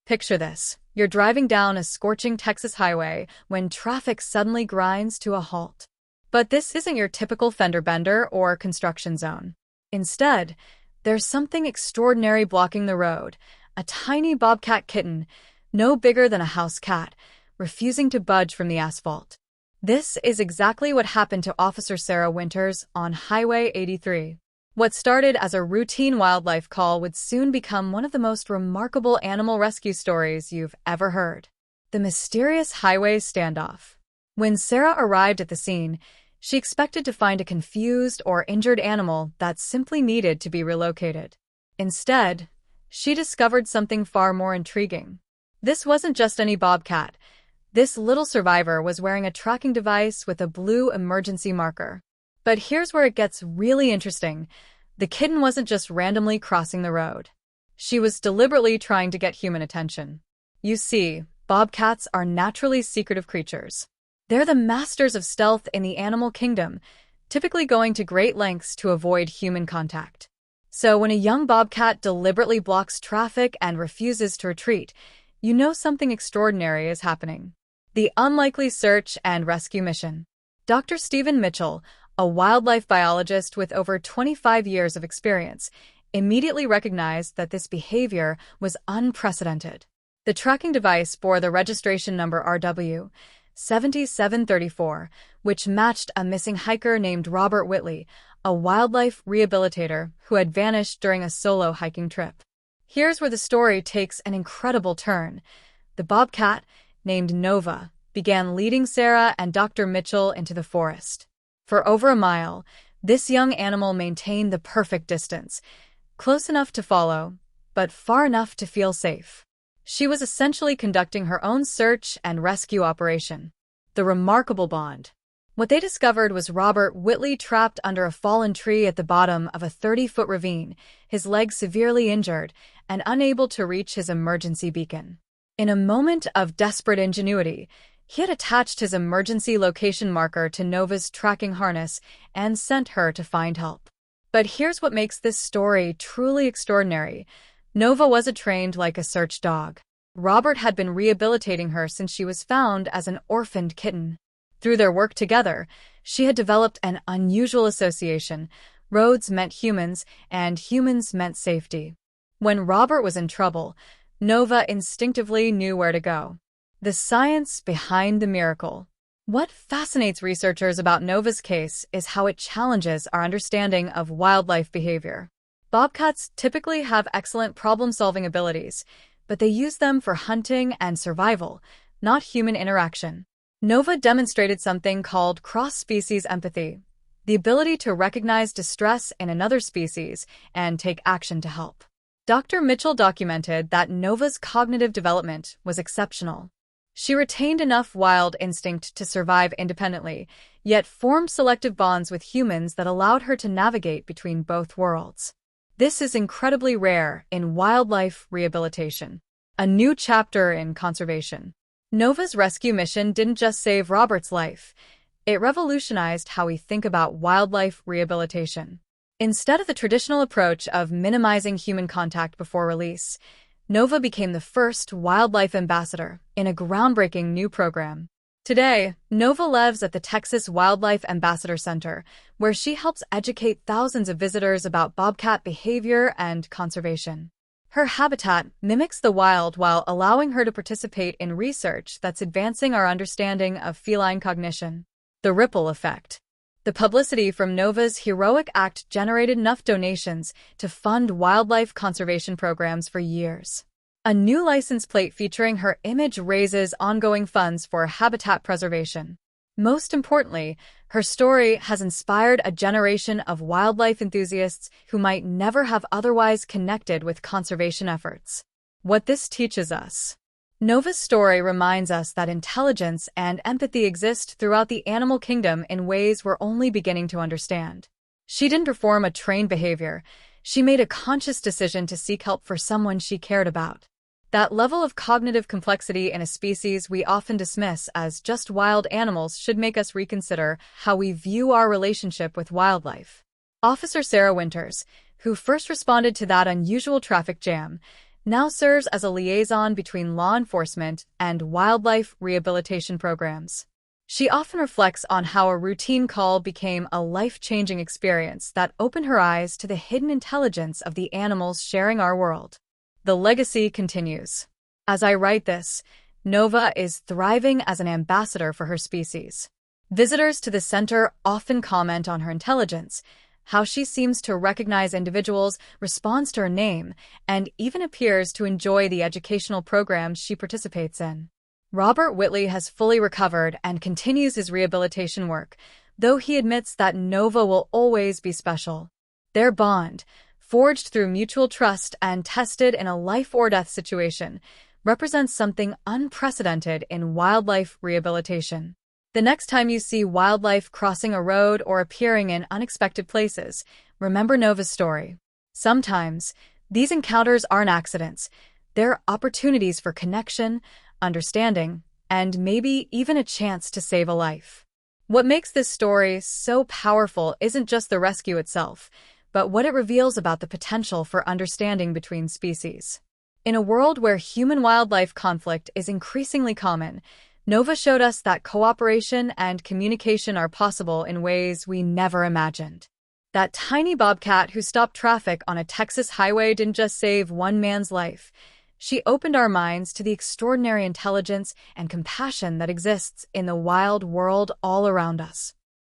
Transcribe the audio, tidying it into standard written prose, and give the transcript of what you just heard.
Picture this. You're driving down a scorching Texas highway when traffic suddenly grinds to a halt. But this isn't your typical fender bender or construction zone. Instead, there's something extraordinary blocking the road. A tiny bobcat kitten, no bigger than a house cat, refusing to budge from the asphalt. This is exactly what happened to Officer Sarah Winters on Highway 83. What started as a routine wildlife call would soon become one of the most remarkable animal rescue stories you've ever heard. The mysterious highway standoff. When Sarah arrived at the scene, she expected to find a confused or injured animal that simply needed to be relocated. Instead, she discovered something far more intriguing. This wasn't just any bobcat. This little survivor was wearing a tracking device with a blue emergency marker. But here's where it gets really interesting. The kitten wasn't just randomly crossing the road. She was deliberately trying to get human attention. You see, bobcats are naturally secretive creatures. They're the masters of stealth in the animal kingdom, typically going to great lengths to avoid human contact. So when a young bobcat deliberately blocks traffic and refuses to retreat, you know something extraordinary is happening. The unlikely search and rescue mission. Dr. Stephen Mitchell, a wildlife biologist with over 25 years of experience, immediately recognized that this behavior was unprecedented. The tracking device bore the registration number RW 7734, which matched a missing hiker named Robert Whitley, a wildlife rehabilitator who had vanished during a solo hiking trip. Here's where the story takes an incredible turn. The bobcat, named Nova, began leading Sarah and Dr. Mitchell into the forest. For over a mile, this young animal maintained the perfect distance, close enough to follow, but far enough to feel safe. She was essentially conducting her own search and rescue operation. The remarkable bond. What they discovered was Robert Whitley trapped under a fallen tree at the bottom of a 30-foot ravine, his legs severely injured and unable to reach his emergency beacon. In a moment of desperate ingenuity, he had attached his emergency location marker to Nova's tracking harness and sent her to find help. But here's what makes this story truly extraordinary. Nova wasn't trained like a search dog. Robert had been rehabilitating her since she was found as an orphaned kitten. Through their work together, she had developed an unusual association. Roads meant humans, and humans meant safety. When Robert was in trouble, Nova instinctively knew where to go. The science behind the miracle. What fascinates researchers about Nova's case is how it challenges our understanding of wildlife behavior. Bobcats typically have excellent problem-solving abilities, but they use them for hunting and survival, not human interaction. Nova demonstrated something called cross-species empathy, the ability to recognize distress in another species and take action to help. Dr. Mitchell documented that Nova's cognitive development was exceptional. She retained enough wild instinct to survive independently, yet formed selective bonds with humans that allowed her to navigate between both worlds. This is incredibly rare in wildlife rehabilitation. A new chapter in conservation. Nova's rescue mission didn't just save Robert's life. It revolutionized how we think about wildlife rehabilitation. Instead of the traditional approach of minimizing human contact before release, Nova became the first wildlife ambassador in a groundbreaking new program. Today, Nova lives at the Texas Wildlife Ambassador Center, where she helps educate thousands of visitors about bobcat behavior and conservation. Her habitat mimics the wild while allowing her to participate in research that's advancing our understanding of feline cognition. The ripple effect. The publicity from Nova's heroic act generated enough donations to fund wildlife conservation programs for years. A new license plate featuring her image raises ongoing funds for habitat preservation. Most importantly, her story has inspired a generation of wildlife enthusiasts who might never have otherwise connected with conservation efforts. What this teaches us. Nova's story reminds us that intelligence and empathy exist throughout the animal kingdom in ways we're only beginning to understand. She didn't perform a trained behavior. She made a conscious decision to seek help for someone she cared about. That level of cognitive complexity in a species we often dismiss as just wild animals should make us reconsider how we view our relationship with wildlife. Officer Sarah Winters, who first responded to that unusual traffic jam, now serves as a liaison between law enforcement and wildlife rehabilitation programs. She often reflects on how a routine call became a life-changing experience that opened her eyes to the hidden intelligence of the animals sharing our world. The legacy continues. As I write this, Nova is thriving as an ambassador for her species. Visitors to the center often comment on her intelligence, how she seems to recognize individuals, responds to her name, and even appears to enjoy the educational programs she participates in. Robert Whitley has fully recovered and continues his rehabilitation work, though he admits that Nova will always be special. Their bond, forged through mutual trust and tested in a life-or-death situation, represents something unprecedented in wildlife rehabilitation. The next time you see wildlife crossing a road or appearing in unexpected places, remember Nova's story. Sometimes, these encounters aren't accidents. They're opportunities for connection, understanding, and maybe even a chance to save a life. What makes this story so powerful isn't just the rescue itself, but what it reveals about the potential for understanding between species. In a world where human-wildlife conflict is increasingly common, Nova showed us that cooperation and communication are possible in ways we never imagined. That tiny bobcat who stopped traffic on a Texas highway didn't just save one man's life. She opened our minds to the extraordinary intelligence and compassion that exists in the wild world all around us.